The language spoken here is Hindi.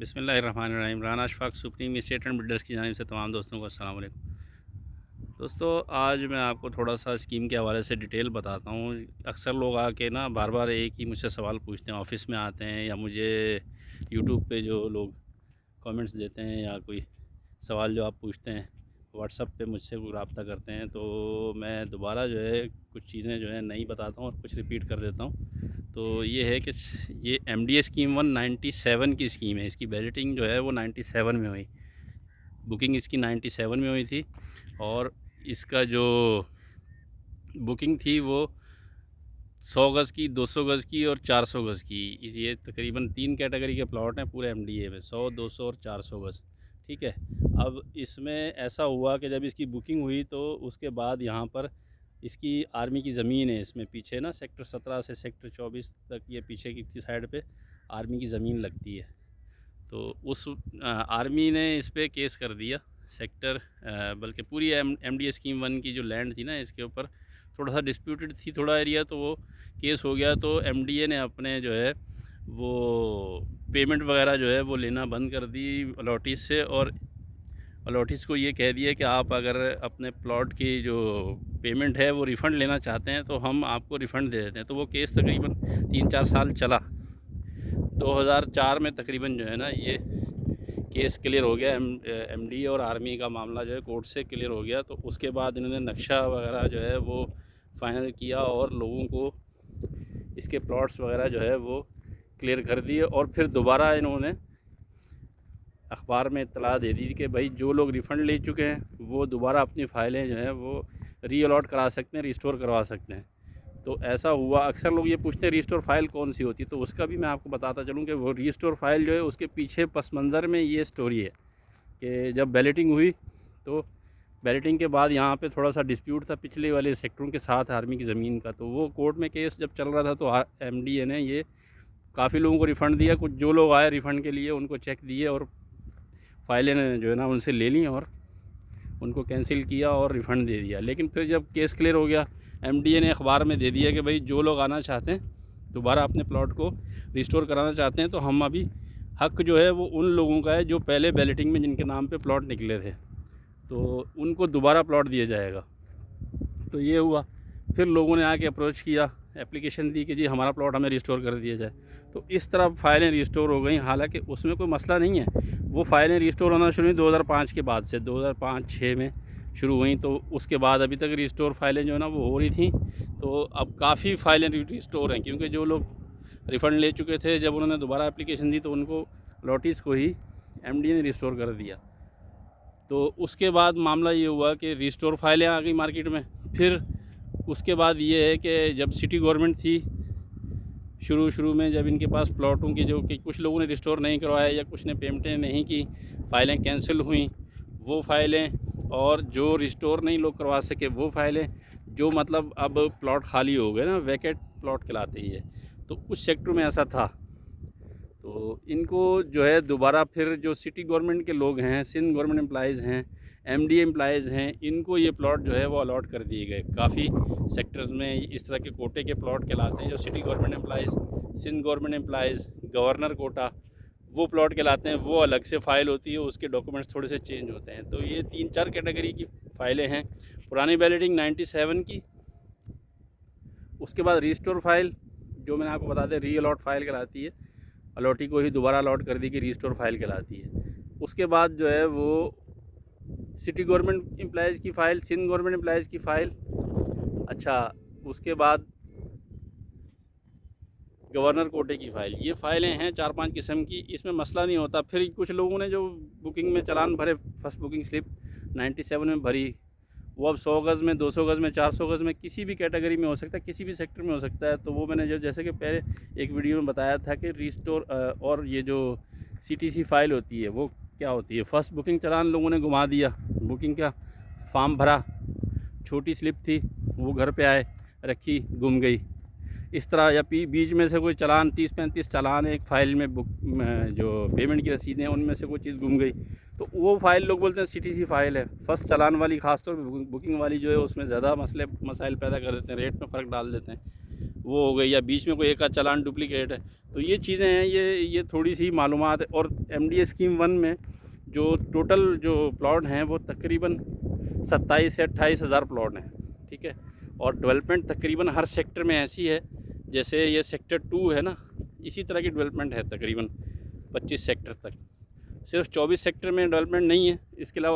बिस्मिल्लाहिर्रहमानिर्रहीम। Rana Ashfaq supreme estate and builders की जानिब से तमाम दोस्तों को अस्सलाम वालेकुम। दोस्तों, आज मैं आपको थोड़ा सा स्कीम के हवाले से डिटेल बताता हूँ। अक्सर लोग आके ना बार बार एक ही मुझसे सवाल पूछते हैं, ऑफ़िस में आते हैं या मुझे यूट्यूब पे जो लोग कमेंट्स देते हैं या कोई सवाल जो आप पूछते हैं व्हाट्सएप पे मुझसे रब्ता करते हैं, तो मैं दोबारा जो है कुछ चीज़ें जो है नई बताता हूँ और कुछ रिपीट कर देता हूँ। तो ये है कि ये एमडीए स्कीम 197 की स्कीम है। इसकी बजटिंग जो है वो 97 में हुई, बुकिंग इसकी 97 में हुई थी और इसका जो बुकिंग थी वो 100 गज़ की, 200 गज़ की और 400 गज़ की। ये तकरीबन 3 कैटेगरी के प्लॉट हैं पूरे एमडीए में, 100, 200 और 400 गज़। ठीक है। अब इसमें ऐसा हुआ कि जब इसकी बुकिंग हुई तो उसके बाद यहाँ पर इसकी आर्मी की ज़मीन है, इसमें पीछे ना सेक्टर 17 से सेक्टर 24 तक ये पीछे की साइड पे आर्मी की ज़मीन लगती है। तो उस आर्मी ने इस पे केस कर दिया सेक्टर, बल्कि पूरी एमडीए स्कीम 1 की जो लैंड थी ना, इसके ऊपर थोड़ा सा डिस्प्यूटेड थी थोड़ा एरिया, तो वो केस हो गया। तो एमडीए ने अपने जो है वो पेमेंट वगैरह जो है वो लेना बंद कर दी अलॉटीज़ से, और अलॉटीज़ को ये कह दिया कि आप अगर अपने प्लॉट की जो पेमेंट है वो रिफ़ंड लेना चाहते हैं तो हम आपको रिफ़ंड दे देते हैं। तो वो केस तकरीबन 3-4 साल चला। 2004 में तकरीबन जो है ना ये केस क्लियर हो गया। एमडी और आर्मी का मामला जो है कोर्ट से क्लियर हो गया। तो उसके बाद इन्होंने नक्शा वगैरह जो है वो फाइनल किया और लोगों को इसके प्लॉट्स वगैरह जो है वो क्लियर कर दिए, और फिर दोबारा इन्होंने अखबार में इत्तला दे दी कि भाई जो लोग रिफ़ंड ले चुके हैं वो दोबारा अपनी फ़ाइलें जो हैं वो री अलॉट करा सकते हैं, रिस्टोर करवा सकते हैं। तो ऐसा हुआ। अक्सर लोग ये पूछते हैं रिस्टोर फ़ाइल कौन सी होती है, तो उसका भी मैं आपको बताता चलूँ कि वो रिस्टोर फ़ाइल जो है उसके पीछे पस मंज़र में ये स्टोरी है कि जब बैलेटिंग हुई तो बैलेटिंग के बाद यहाँ पे थोड़ा सा डिस्प्यूट था पिछले वाले सेक्टरों के साथ आर्मी की ज़मीन का। तो वो कोर्ट में केस जब चल रहा था तो एमडीए ने ये काफ़ी लोगों को रिफ़ंड दिया। कुछ जो लोग आए रिफ़ंड के लिए उनको चेक दिए और फाइलें जो है ना उनसे ले ली और उनको कैंसिल किया और रिफ़ंड दे दिया। लेकिन फिर जब केस क्लियर हो गया, एमडीए ने अखबार में दे दिया कि भाई जो लोग आना चाहते हैं दोबारा अपने प्लॉट को रिस्टोर कराना चाहते हैं, तो हम अभी हक़ जो है वो उन लोगों का है जो पहले बैलेटिंग में जिनके नाम पे प्लॉट निकले थे, तो उनको दोबारा प्लॉट दिया जाएगा। तो ये हुआ। फिर लोगों ने आके अप्रोच किया, एप्लीकेशन दी कि जी हमारा प्लॉट हमें रिस्टोर कर दिया जाए। तो इस तरह फ़ाइलें रिस्टोर हो गई। हालांकि उसमें कोई मसला नहीं है, वो फ़ाइलें रिस्टोर होना शुरू हुई 2005 के बाद से, 2005-6 में शुरू हुई। तो उसके बाद अभी तक रिस्टोर फ़ाइलें जो है ना वो हो रही थी। तो अब काफ़ी फ़ाइलें रिस्टोर हैं, क्योंकि जो लोग रिफ़ंड ले चुके थे जब उन्होंने दोबारा एप्लीकेशन दी तो उनको नोटिस को ही एमडी ने रिस्टोर कर दिया। तो उसके बाद मामला ये हुआ कि रिस्टोर फाइलें आ गई मार्केट में। फिर उसके बाद ये है कि जब सिटी गवर्नमेंट थी शुरू में, जब इनके पास प्लॉटों की जो कि कुछ लोगों ने रिस्टोर नहीं करवाया या कुछ ने पेमेंटें नहीं की, फ़ाइलें कैंसिल हुई, वो फ़ाइलें, और जो रिस्टोर नहीं लोग करवा सके वो फ़ाइलें, जो मतलब अब प्लॉट खाली हो गए ना, वैकेट प्लॉट कहलाते ही है। तो कुछ सेक्टरों में ऐसा था। तो इनको जो है दोबारा फिर जो सिटी गवर्नमेंट के लोग हैं, सिंध गवर्नमेंट एम्प्लॉइज़ हैं, एमडीए एम्प्लॉइज़ हैं, इनको ये प्लॉट जो है वो अलॉट कर दिए गए। काफ़ी सेक्टर्स में इस तरह के कोटे के प्लॉट कहलाते हैं जो city government employees, Sindh government employees, governor quota, वो प्लॉट कहलाते हैं। वो अलग से फ़ाइल होती है, उसके डॉक्यूमेंट्स थोड़े से चेंज होते हैं। तो ये 3-4 कैटेगरी की फ़ाइलें हैं। पुरानी बैलेटिंग 97 की, उसके बाद रिस्टोर फाइल जो मैंने आपको बता दें री अलॉट फाइल कहलाती है, अलॉटी को ही दोबारा अलॉट कर दी कि रिस्टोर फाइल कहलाती है। उसके बाद जो है वो सिटी गवर्नमेंट एम्प्लॉइज़ की फ़ाइल, सिंध गवर्नमेंट एम्प्लॉइज़ की फ़ाइल। अच्छा, उसके बाद गवर्नर कोटे की फ़ाइल। ये फ़ाइलें हैं 4-5 किस्म की। इसमें मसला नहीं होता। फिर कुछ लोगों ने जो बुकिंग में चालान भरे, फर्स्ट बुकिंग स्लिप 97 में भरी, वो अब 100 गज़ में, 200 गज़ में, 400 गज़ में, किसी भी कैटेगरी में हो सकता है, किसी भी सेक्टर में हो सकता है। तो वो मैंने जो जैसे कि पहले एक वीडियो में बताया था कि रिस्टोर और ये जो सीटीसी फ़ाइल होती है वो क्या होती है। फ़र्स्ट बुकिंग चालान लोगों ने घुमा दिया, बुकिंग का फॉर्म भरा, छोटी स्लिप थी, वो घर पे आए, रखी, गुम गई। इस तरह या बीच में से कोई चालान, 30-35 चालान एक फ़ाइल में जो पेमेंट की रसीदें हैं उनमें से कोई चीज़ गुम गई, तो वो फ़ाइल लोग बोलते हैं सीटीसी फ़ाइल है। फर्स्ट चालान वाली ख़ासतौर पर बुकिंग वाली जो है उसमें ज़्यादा मसाइल पैदा कर देते हैं, रेट में फ़र्क डाल देते हैं। वो हो गई, या बीच में कोई एक आध चालान डुप्लीकेट है। तो ये चीज़ें हैं, ये थोड़ी सी मालूमात है। और एमडीए स्कीम 1 में जो टोटल जो प्लॉट हैं वो तकरीबन 27 से 28 हज़ार प्लॉट हैं, ठीक है। और डेवलपमेंट तकरीबन हर सेक्टर में ऐसी है, जैसे ये सेक्टर 2 है ना, इसी तरह की डेवलपमेंट है तकरीबन 25 सेक्टर तक। सिर्फ 24 सेक्टर में डेवलपमेंट नहीं है, इसके अलावा